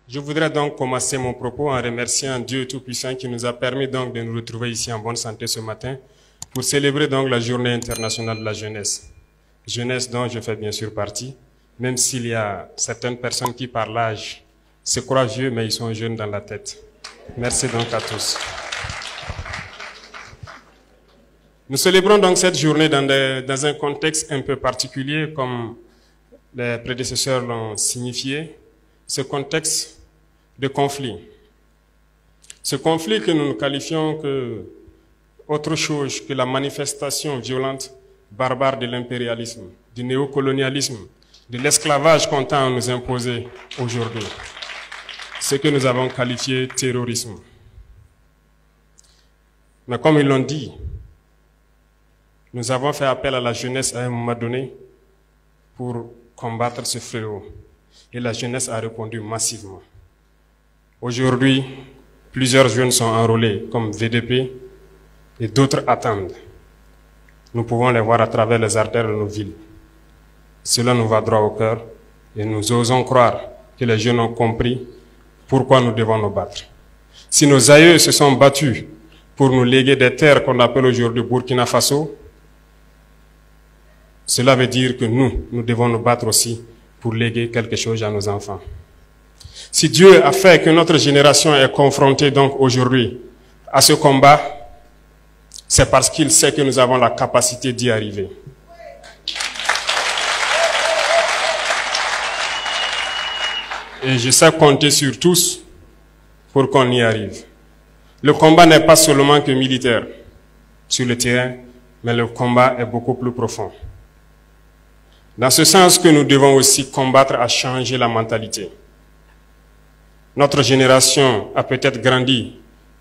Je voudrais donc commencer mon propos en remerciant Dieu Tout-Puissant qui nous a permis donc de nous retrouver ici en bonne santé ce matin pour célébrer donc la Journée internationale de la jeunesse. Jeunesse dont je fais bien sûr partie, même s'il y a certaines personnes qui par l'âge se croient vieux mais ils sont jeunes dans la tête. Merci donc à tous. Nous célébrons donc cette journée dans un contexte un peu particulier comme les prédécesseurs l'ont signifié, ce contexte de conflit. Ce conflit que nous qualifions que autre chose que la manifestation violente, barbare de l'impérialisme, du néocolonialisme, de l'esclavage qu'on tend à nous imposer aujourd'hui. Ce que nous avons qualifié terrorisme. Mais comme ils l'ont dit, nous avons fait appel à la jeunesse à un moment donné pour combattre ce fléau. Et la jeunesse a répondu massivement. Aujourd'hui, plusieurs jeunes sont enrôlés comme VDP et d'autres attendent. Nous pouvons les voir à travers les artères de nos villes. Cela nous va droit au cœur et nous osons croire que les jeunes ont compris pourquoi nous devons nous battre. Si nos aïeux se sont battus pour nous léguer des terres qu'on appelle aujourd'hui Burkina Faso, cela veut dire que nous devons nous battre aussi pour léguer quelque chose à nos enfants. Si Dieu a fait que notre génération est confrontée donc aujourd'hui à ce combat, c'est parce qu'il sait que nous avons la capacité d'y arriver. Et je sais compter sur tous pour qu'on y arrive. Le combat n'est pas seulement que militaire sur le terrain, mais le combat est beaucoup plus profond. Dans ce sens que nous devons aussi combattre à changer la mentalité. Notre génération a peut-être grandi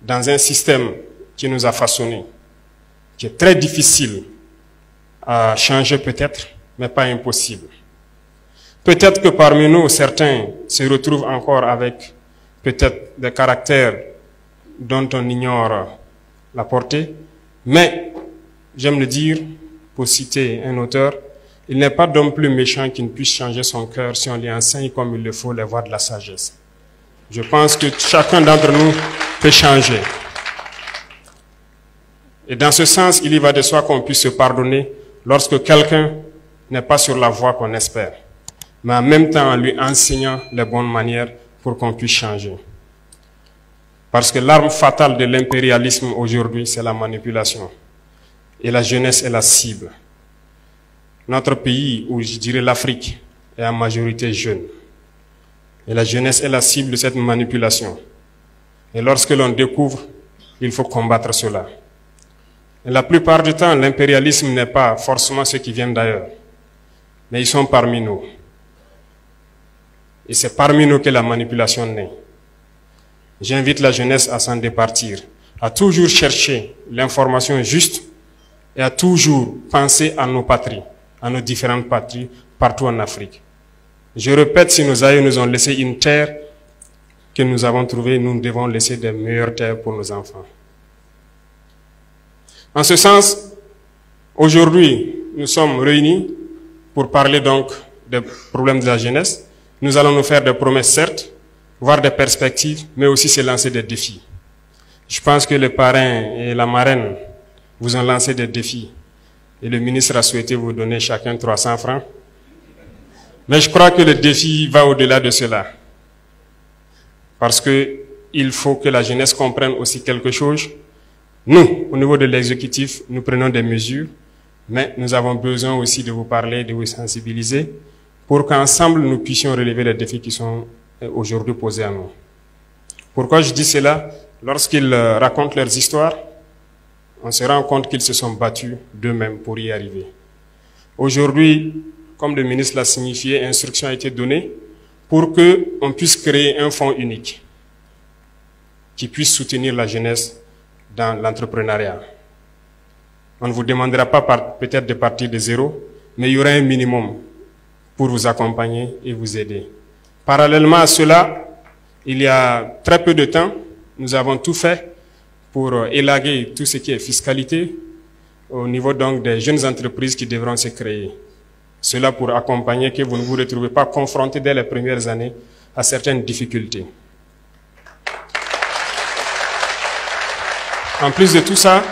dans un système qui nous a façonnés, qui est très difficile à changer peut-être, mais pas impossible. Peut-être que parmi nous, certains se retrouvent encore avec peut-être des caractères dont on ignore la portée, mais j'aime le dire, pour citer un auteur, il n'est pas d'homme plus méchant qui ne puisse changer son cœur si on lui enseigne comme il le faut les voies de la sagesse. Je pense que chacun d'entre nous peut changer. Et dans ce sens, il y va de soi qu'on puisse se pardonner lorsque quelqu'un n'est pas sur la voie qu'on espère, mais en même temps en lui enseignant les bonnes manières pour qu'on puisse changer. Parce que l'arme fatale de l'impérialisme aujourd'hui, c'est la manipulation. Et la jeunesse est la cible. Notre pays, ou je dirais l'Afrique, est en majorité jeune. Et la jeunesse est la cible de cette manipulation. Et lorsque l'on découvre, il faut combattre cela. Et la plupart du temps, l'impérialisme n'est pas forcément ceux qui viennent d'ailleurs. Mais ils sont parmi nous. Et c'est parmi nous que la manipulation naît. J'invite la jeunesse à s'en départir, à toujours chercher l'information juste et à toujours penser à nos patries, à nos différentes patries partout en Afrique. Je répète, si nos aïeux nous ont laissé une terre que nous avons trouvée, nous devons laisser des meilleures terres pour nos enfants. En ce sens, aujourd'hui, nous sommes réunis pour parler donc des problèmes de la jeunesse. Nous allons nous faire des promesses, certes, voir des perspectives, mais aussi se lancer des défis. Je pense que le parrain et la marraine vous ont lancé des défis. Et le ministre a souhaité vous donner chacun 300 francs. Mais je crois que le défi va au-delà de cela. Parce que il faut que la jeunesse comprenne aussi quelque chose. Nous, au niveau de l'exécutif, nous prenons des mesures, mais nous avons besoin aussi de vous parler, de vous sensibiliser, pour qu'ensemble nous puissions relever les défis qui sont aujourd'hui posés à nous. Pourquoi je dis cela? Lorsqu'ils racontent leurs histoires, on se rend compte qu'ils se sont battus d'eux-mêmes pour y arriver. Aujourd'hui, comme le ministre l'a signifié, instruction a été donnée pour qu'on puisse créer un fonds unique qui puisse soutenir la jeunesse dans l'entrepreneuriat. On ne vous demandera pas peut-être de partir de zéro, mais il y aura un minimum pour vous accompagner et vous aider. Parallèlement à cela, il y a très peu de temps, nous avons tout fait pour élaguer tout ce qui est fiscalité au niveau donc des jeunes entreprises qui devront se créer. Cela pour accompagner que vous ne vous retrouvez pas confrontés dès les premières années à certaines difficultés. En plus de tout ça,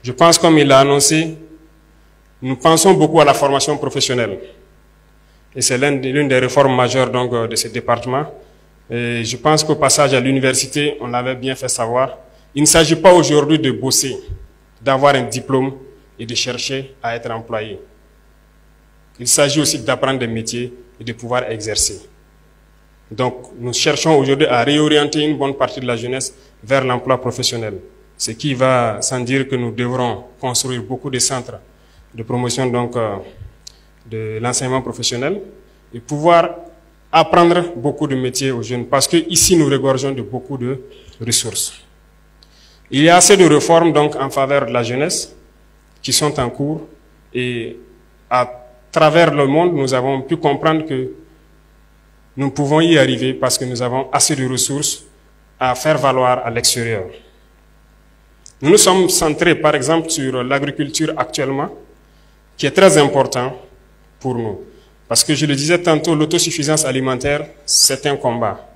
je pense, comme il l'a annoncé, nous pensons beaucoup à la formation professionnelle. Et c'est l'une des réformes majeures donc, de ce département. Et je pense qu'au passage à l'université, on l'avait bien fait savoir, il ne s'agit pas aujourd'hui de bosser, d'avoir un diplôme et de chercher à être employé. Il s'agit aussi d'apprendre des métiers et de pouvoir exercer. Donc, nous cherchons aujourd'hui à réorienter une bonne partie de la jeunesse vers l'emploi professionnel. Ce qui va sans dire que nous devrons construire beaucoup de centres de promotion donc, de l'enseignement professionnel et pouvoir apprendre beaucoup de métiers aux jeunes parce que ici nous regorgeons de beaucoup de ressources. Il y a assez de réformes donc en faveur de la jeunesse qui sont en cours et à travers le monde nous avons pu comprendre que nous pouvons y arriver parce que nous avons assez de ressources à faire valoir à l'extérieur. Nous nous sommes centrés par exemple sur l'agriculture actuellement qui est très important pour nous. Parce que je le disais tantôt, l'autosuffisance alimentaire, c'est un combat.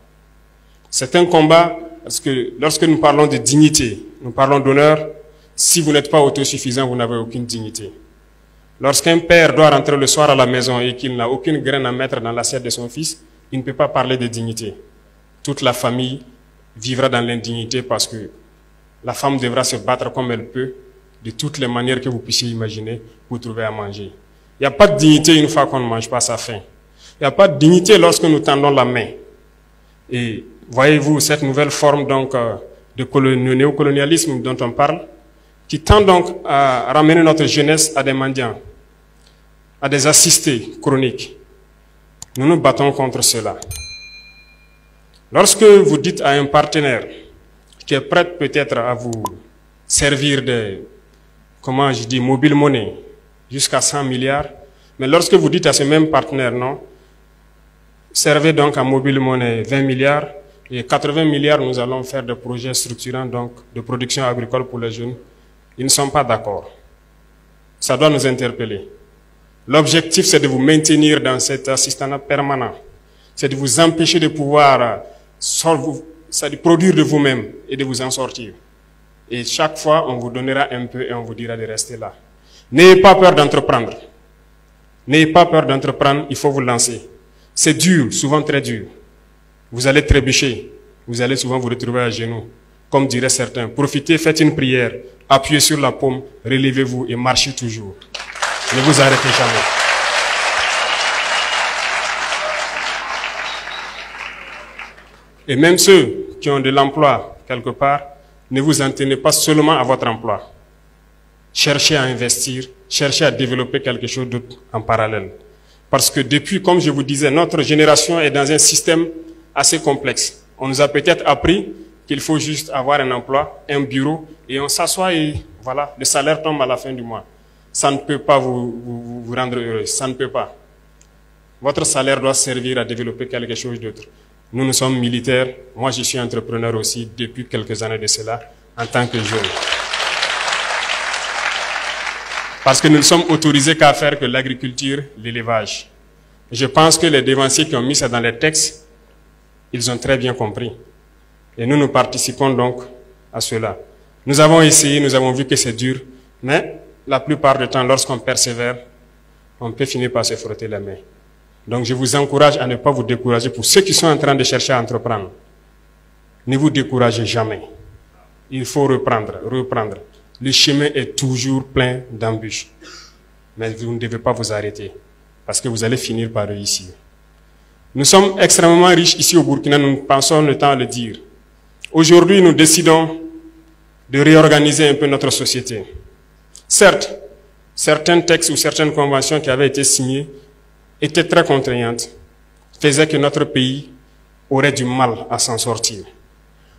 C'est un combat parce que lorsque nous parlons de dignité, nous parlons d'honneur, si vous n'êtes pas autosuffisant, vous n'avez aucune dignité. Lorsqu'un père doit rentrer le soir à la maison et qu'il n'a aucune graine à mettre dans l'assiette de son fils, il ne peut pas parler de dignité. Toute la famille vivra dans l'indignité parce que la femme devra se battre comme elle peut, de toutes les manières que vous puissiez imaginer, pour trouver à manger. Il n'y a pas de dignité une fois qu'on ne mange pas sa faim. Il n'y a pas de dignité lorsque nous tendons la main. Et voyez-vous cette nouvelle forme donc, de néocolonialisme dont on parle, qui tend donc à ramener notre jeunesse à des mendiants, à des assistés chroniques. Nous nous battons contre cela. Lorsque vous dites à un partenaire qui est prêt peut-être à vous servir de, comment je dis, mobile money, jusqu'à 100 milliards, mais lorsque vous dites à ce même partenaire, non, servez donc à mobile money 20 milliards, et 80 milliards, nous allons faire des projets structurants donc, de production agricole pour les jeunes, ils ne sont pas d'accord. Ça doit nous interpeller. L'objectif, c'est de vous maintenir dans cet assistanat permanent. C'est de vous empêcher de pouvoir produire de vous-même et de vous en sortir. Et chaque fois, on vous donnera un peu et on vous dira de rester là. N'ayez pas peur d'entreprendre. N'ayez pas peur d'entreprendre, il faut vous lancer. C'est dur, souvent très dur. Vous allez trébucher. Vous allez souvent vous retrouver à genoux. Comme diraient certains, profitez, faites une prière, appuyez sur la paume, relevez-vous et marchez toujours. Ne vous arrêtez jamais. Et même ceux qui ont de l'emploi quelque part, ne vous en tenez pas seulement à votre emploi. Cherchez à investir, cherchez à développer quelque chose d'autre en parallèle. Parce que depuis, comme je vous disais, notre génération est dans un système assez complexe. On nous a peut-être appris qu'il faut juste avoir un emploi, un bureau, et on s'assoit et voilà, le salaire tombe à la fin du mois. Ça ne peut pas vous rendre heureux, ça ne peut pas. Votre salaire doit servir à développer quelque chose d'autre. Nous, nous sommes militaires. Moi, je suis entrepreneur aussi depuis quelques années de cela, en tant que jeune. Parce que nous ne sommes autorisés qu'à faire que l'agriculture, l'élevage. Je pense que les dévanciers qui ont mis ça dans les textes, ils ont très bien compris. Et nous, nous participons donc à cela. Nous avons essayé, nous avons vu que c'est dur, mais la plupart du temps, lorsqu'on persévère, on peut finir par se frotter les mains. Donc je vous encourage à ne pas vous décourager. Pour ceux qui sont en train de chercher à entreprendre, ne vous découragez jamais. Il faut reprendre. Le chemin est toujours plein d'embûches. Mais vous ne devez pas vous arrêter, parce que vous allez finir par réussir. Nous sommes extrêmement riches ici au Burkina, nous pensons le temps à le dire. Aujourd'hui, nous décidons de réorganiser un peu notre société. Certes, certains textes ou certaines conventions qui avaient été signées étaient très contraignantes, faisaient que notre pays aurait du mal à s'en sortir.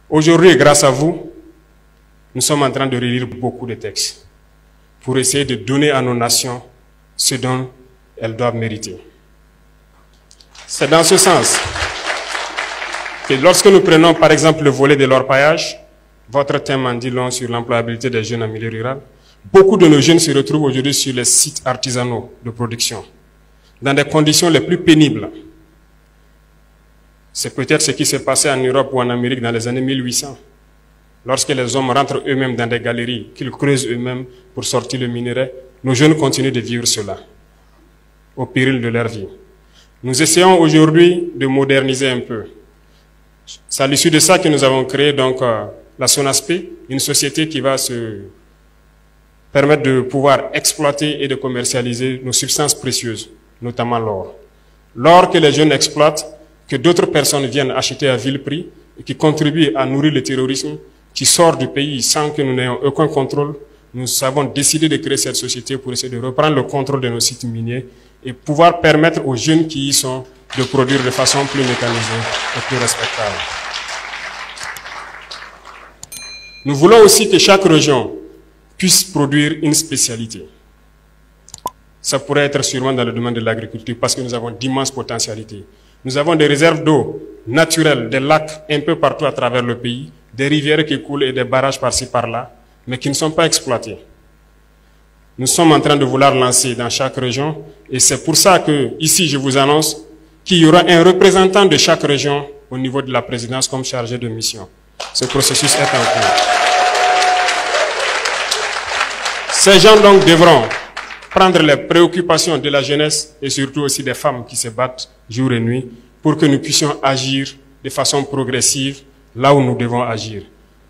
Aujourd'hui, grâce à vous, nous sommes en train de relire beaucoup de textes pour essayer de donner à nos nations ce dont elles doivent mériter. C'est dans ce sens que lorsque nous prenons par exemple le volet de l'orpaillage, votre thème en dit long sur l'employabilité des jeunes en milieu rural, beaucoup de nos jeunes se retrouvent aujourd'hui sur les sites artisanaux de production, dans des conditions les plus pénibles. C'est peut-être ce qui s'est passé en Europe ou en Amérique dans les années 1800. Lorsque les hommes rentrent eux-mêmes dans des galeries, qu'ils creusent eux-mêmes pour sortir le minerai, nos jeunes continuent de vivre cela, au péril de leur vie. Nous essayons aujourd'hui de moderniser un peu. C'est à l'issue de ça que nous avons créé donc la SONASP, une société qui va se permettre de pouvoir exploiter et de commercialiser nos substances précieuses, notamment l'or. L'or que les jeunes exploitent, que d'autres personnes viennent acheter à vil prix et qui contribuent à nourrir le terrorisme qui sort du pays sans que nous n'ayons aucun contrôle, nous avons décidé de créer cette société pour essayer de reprendre le contrôle de nos sites miniers et pouvoir permettre aux jeunes qui y sont de produire de façon plus mécanisée et plus respectable. Nous voulons aussi que chaque région puisse produire une spécialité. Ça pourrait être sûrement dans le domaine de l'agriculture parce que nous avons d'immenses potentialités. Nous avons des réserves d'eau naturelles, des lacs un peu partout à travers le pays, des rivières qui coulent et des barrages par-ci par-là, mais qui ne sont pas exploités. Nous sommes en train de vouloir lancer dans chaque région et c'est pour ça que ici je vous annonce qu'il y aura un représentant de chaque région au niveau de la présidence comme chargé de mission. Ce processus est en cours. Ces gens donc devront prendre les préoccupations de la jeunesse et surtout aussi des femmes qui se battent jour et nuit pour que nous puissions agir de façon progressive là où nous devons agir.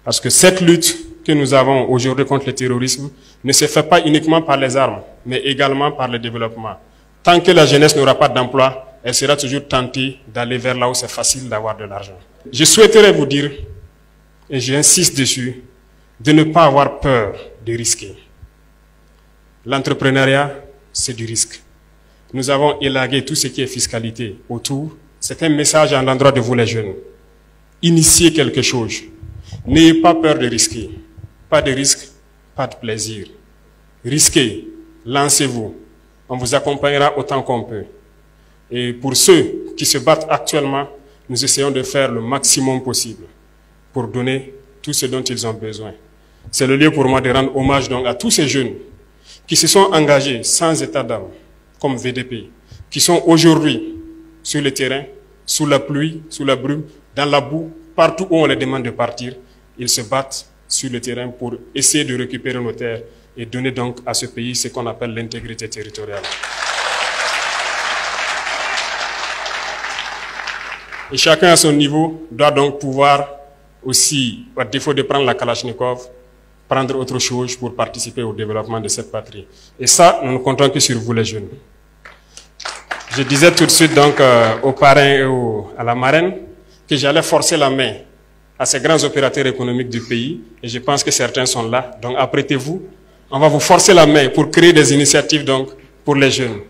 Parce que cette lutte que nous avons aujourd'hui contre le terrorisme ne se fait pas uniquement par les armes, mais également par le développement. Tant que la jeunesse n'aura pas d'emploi, elle sera toujours tentée d'aller vers là où c'est facile d'avoir de l'argent. Je souhaiterais vous dire, et j'insiste dessus, de ne pas avoir peur de risquer. L'entrepreneuriat, c'est du risque. Nous avons élagué tout ce qui est fiscalité autour. C'est un message à l'endroit de vous les jeunes. Initiez quelque chose. N'ayez pas peur de risquer. Pas de risque, pas de plaisir. Risquez, lancez-vous. On vous accompagnera autant qu'on peut. Et pour ceux qui se battent actuellement, nous essayons de faire le maximum possible pour donner tout ce dont ils ont besoin. C'est le lieu pour moi de rendre hommage donc à tous ces jeunes qui se sont engagés sans état d'âme, comme VDP, qui sont aujourd'hui sur le terrain, sous la pluie, sous la brume, dans la boue, partout où on les demande de partir, ils se battent sur le terrain pour essayer de récupérer nos terres et donner donc à ce pays ce qu'on appelle l'intégrité territoriale. Et chacun à son niveau doit donc pouvoir aussi, à défaut de prendre la Kalachnikov, prendre autre chose pour participer au développement de cette patrie. Et ça, nous ne comptons que sur vous les jeunes. Je disais tout de suite donc aux parrains et à la marraine que j'allais forcer la main à ces grands opérateurs économiques du pays, et je pense que certains sont là. Donc apprêtez-vous, on va vous forcer la main pour créer des initiatives donc pour les jeunes.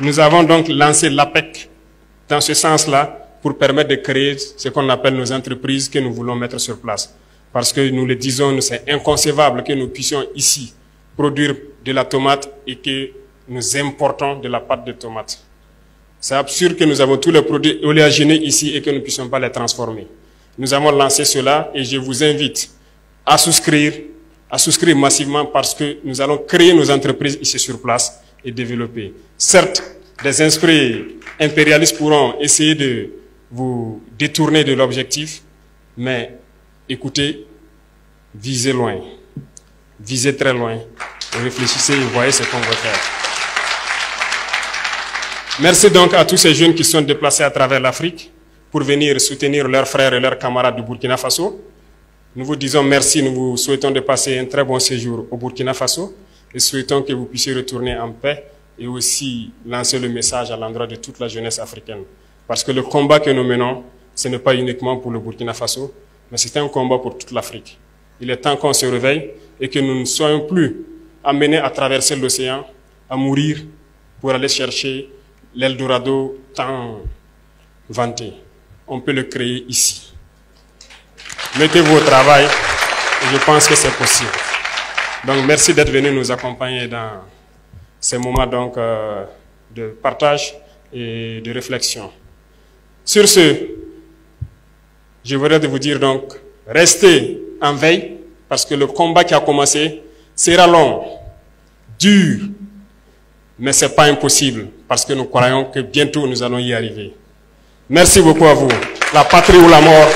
Nous avons donc lancé l'APEC dans ce sens-là pour permettre de créer ce qu'on appelle nos entreprises que nous voulons mettre sur place. Parce que nous le disons, c'est inconcevable que nous puissions ici produire de la tomate et que nous importons de la pâte de tomate. C'est absurde que nous avons tous les produits oléagineux ici et que nous ne puissions pas les transformer. Nous avons lancé cela et je vous invite à souscrire massivement parce que nous allons créer nos entreprises ici sur place et développer. Certes, des esprits impérialistes pourront essayer de vous détourner de l'objectif, mais écoutez, visez loin, visez très loin, et réfléchissez et voyez ce qu'on va faire. Merci donc à tous ces jeunes qui sont déplacés à travers l'Afrique pour venir soutenir leurs frères et leurs camarades du Burkina Faso. Nous vous disons merci, nous vous souhaitons de passer un très bon séjour au Burkina Faso et souhaitons que vous puissiez retourner en paix et aussi lancer le message à l'endroit de toute la jeunesse africaine. Parce que le combat que nous menons, ce n'est pas uniquement pour le Burkina Faso, mais c'est un combat pour toute l'Afrique. Il est temps qu'on se réveille et que nous ne soyons plus amenés à traverser l'océan, à mourir pour aller chercher l'Eldorado tant vanté. On peut le créer ici. Mettez-vous au travail et je pense que c'est possible. Donc merci d'être venu nous accompagner dans ces moments donc, de partage et de réflexion. Sur ce, je voudrais vous dire donc, restez en veille parce que le combat qui a commencé sera long, dur, mais ce n'est pas impossible, parce que nous croyons que bientôt nous allons y arriver. Merci beaucoup à vous. La patrie ou la mort.